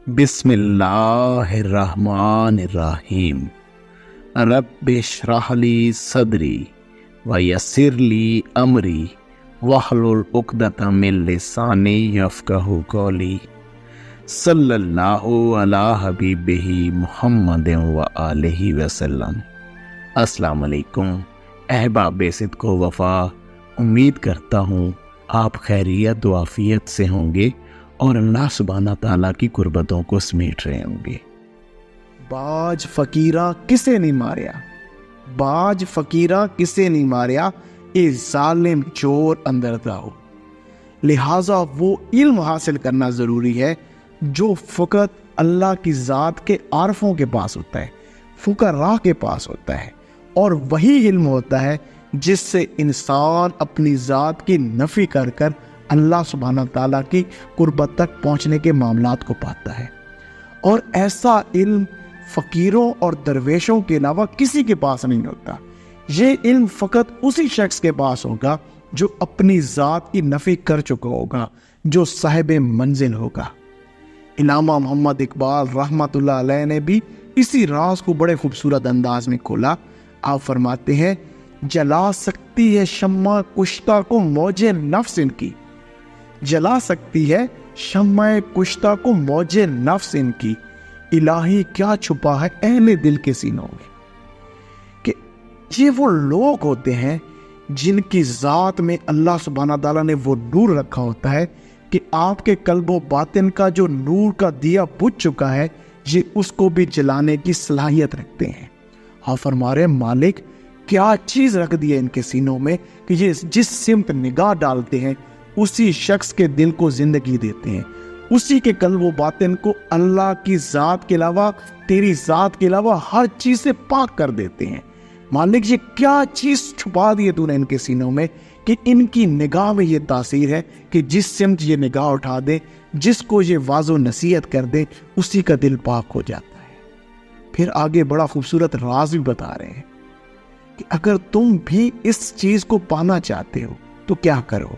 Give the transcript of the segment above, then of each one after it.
بسم اللہ الرحمن الرحیم رب اشرح لی صدری ویسر لی امری واحلل عقدۃ من لسانی یفقہوا قولی صلی اللہ علی حبیبہ محمد وآلہ وسلم۔ السلام علیکم احباب صدق و وفا، امید کرتا ہوں آپ خیریت و عافیت سے ہوں گے اور اللہ سبحانہ تعالیٰ کی قربتوں کو سمیٹ رہے ہوں گے۔ باج فقیرہ کسے نہیں ماریا، باج فقیرہ کسے نہیں ماریا، اے ظالم چور اندر داؤ۔ لہٰذا وہ علم حاصل کرنا ضروری ہے جو فقط اللہ کی ذات کے عارفوں کے پاس ہوتا ہے، فقراء کے پاس ہوتا ہے، اور وہی علم ہوتا ہے جس سے انسان اپنی ذات کی نفی کر کر اللہ سبحانہ تعالیٰ کی قربت تک پہنچنے کے معاملات کو پاتا ہے۔ اور ایسا علم فقیروں اور درویشوں کے علاوہ کسی کے پاس نہیں ہوتا۔ یہ علم فقط اسی شخص کے پاس ہوگا جو اپنی ذات کی نفی کر چکا ہوگا، جو صاحب منزل ہوگا۔ علامہ محمد اقبال رحمۃ اللہ علیہ نے بھی اسی راز کو بڑے خوبصورت انداز میں کھولا۔ آپ فرماتے ہیں، جلا سکتی ہے شمع کشتہ کو موج نفس ان کی، جلا سکتی ہے شمع کشتہ کو موج نفس ان کی، الہی کیا چھپا ہے اہل دل کے سینوں میں۔ کہ یہ وہ لوگ ہوتے ہیں جن کی ذات میں اللہ سبحانہ تعالیٰ نے وہ نور رکھا ہوتا ہے کہ آپ کے قلب و باطن کا جو نور کا دیا بجھ چکا ہے، یہ اس کو بھی جلانے کی صلاحیت رکھتے ہیں۔ ہاں فرما رہے مالک کیا چیز رکھ دی ہے ان کے سینوں میں کہ یہ جس سمت نگاہ ڈالتے ہیں اسی شخص کے دل کو زندگی دیتے ہیں، اسی کے قلب و باطن کو اللہ کی ذات کے علاوہ، تیری ذات کے علاوہ ہر چیز سے پاک کر دیتے ہیں۔ مالک یہ کیا چیز چھپا دی ہے تو نے ان کے سینوں میں کہ ان کی نگاہ میں یہ تاثیر ہے کہ جس سمت یہ نگاہ اٹھا دے، جس کو یہ واضح و نصیحت کر دے، اسی کا دل پاک ہو جاتا ہے۔ پھر آگے بڑا خوبصورت راز بھی بتا رہے ہیں کہ اگر تم بھی اس چیز کو پانا چاہتے ہو تو کیا کرو؟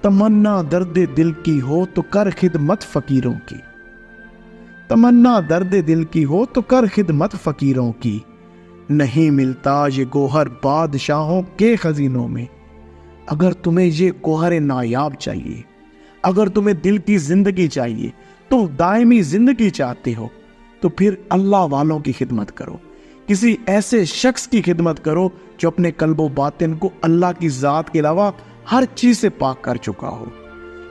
تمنا درد دل کی ہو تو کر خدمت فقیروں کی، تمنا درد دل کی ہو تو کر خدمت فقیروں کی، نہیں ملتا یہ گوہر بادشاہوں کے خزینوں میں۔ اگر تمہیں یہ گوہر نایاب چاہیے، اگر تمہیں دل کی زندگی چاہیے، تم دائمی زندگی چاہتے ہو، تو پھر اللہ والوں کی خدمت کرو، کسی ایسے شخص کی خدمت کرو جو اپنے قلب و باطن کو اللہ کی ذات کے علاوہ ہر چیز سے پاک کر چکا ہو۔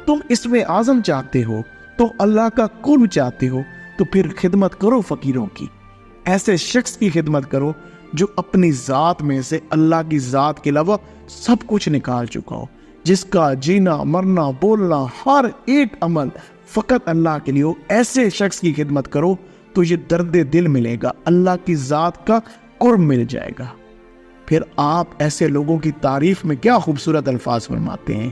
تم اسم اعظم چاہتے ہو، تو اللہ کا قرب چاہتے ہو، تو پھر خدمت کرو فقیروں کی، ایسے شخص کی خدمت کرو جو اپنی ذات میں سے اللہ کی ذات کے علاوہ سب کچھ نکال چکا ہو، جس کا جینا مرنا بولنا ہر ایک عمل فقط اللہ کے لیے ہو۔ ایسے شخص کی خدمت کرو تو یہ درد دل ملے گا، اللہ کی ذات کا قرب مل جائے گا۔ پھر آپ ایسے لوگوں کی تعریف میں کیا خوبصورت الفاظ فرماتے ہیں،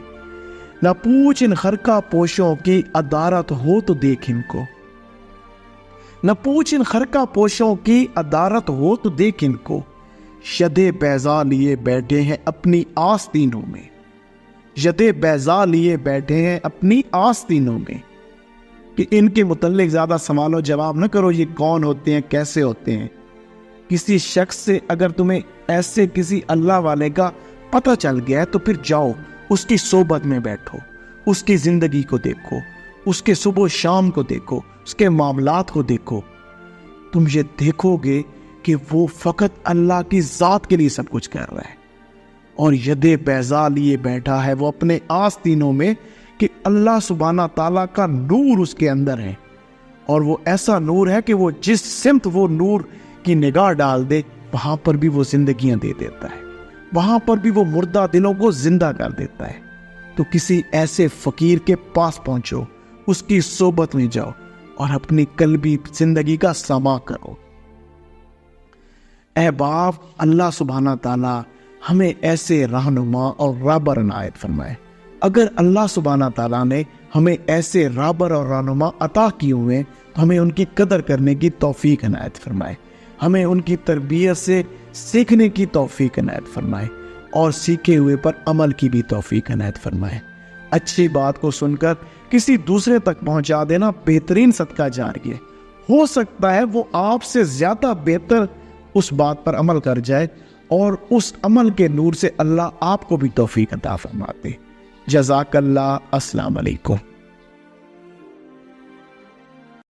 نہ پوچھ ان خرقہ پوشوں کی عدارت ہو تو دیکھ ان کو، نہ پوچھ ان خرقہ پوشوں کی عدارت ہو تو دیکھ ان کو، شدے بیضا لیے بیٹھے ہیں اپنی آستینوں میں، شدے بیضا لیے بیٹھے ہیں اپنی آستینوں میں۔ کہ ان کے متعلق زیادہ سوال و جواب نہ کرو، یہ کون ہوتے ہیں، کیسے ہوتے ہیں۔ کسی شخص سے اگر تمہیں ایسے کسی اللہ والے کا پتہ چل گیا ہے تو پھر جاؤ اس کی صحبت میں بیٹھو، اس کی زندگی کو دیکھو، اس کے صبح و شام کو دیکھو، اس کے معاملات کو دیکھو، تم یہ دیکھو گے کہ وہ فقط اللہ کی ذات کے لیے سب کچھ کر رہا ہے، اور ید بیضا لیے بیٹھا ہے وہ اپنے آستینوں میں کہ اللہ سبحانہ تعالیٰ کا نور اس کے اندر ہے، اور وہ ایسا نور ہے کہ وہ جس سمت وہ نور کی نگاہ ڈال دے وہاں پر بھی وہ زندگیاں دے دیتا ہے، وہاں پر بھی وہ مردہ دلوں کو زندہ کر دیتا ہے۔ تو کسی ایسے فقیر کے پاس پہنچو، اس کی صحبت میں جاؤ اور اپنی قلبی زندگی کا سما کرو۔ اے باپ، اللہ سبحانہ تعالیٰ ہمیں ایسے رہنما اور رہبر عنایت فرمائے۔ اگر اللہ سبحانہ تعالیٰ نے ہمیں ایسے رہبر اور رہنما عطا کیے ہوئے تو ہمیں ان کی قدر کرنے کی توفیق عنایت فرمائے، ہمیں ان کی تربیت سے سیکھنے کی توفیق عنایت فرمائے، اور سیکھے ہوئے پر عمل کی بھی توفیق عنایت فرمائے۔ اچھی بات کو سن کر کسی دوسرے تک پہنچا دینا بہترین صدقہ جاریہ ہے۔ ہو سکتا ہے وہ آپ سے زیادہ بہتر اس بات پر عمل کر جائے اور اس عمل کے نور سے اللہ آپ کو بھی توفیق عطا فرماتے۔ جزاک اللہ۔ السلام علیکم۔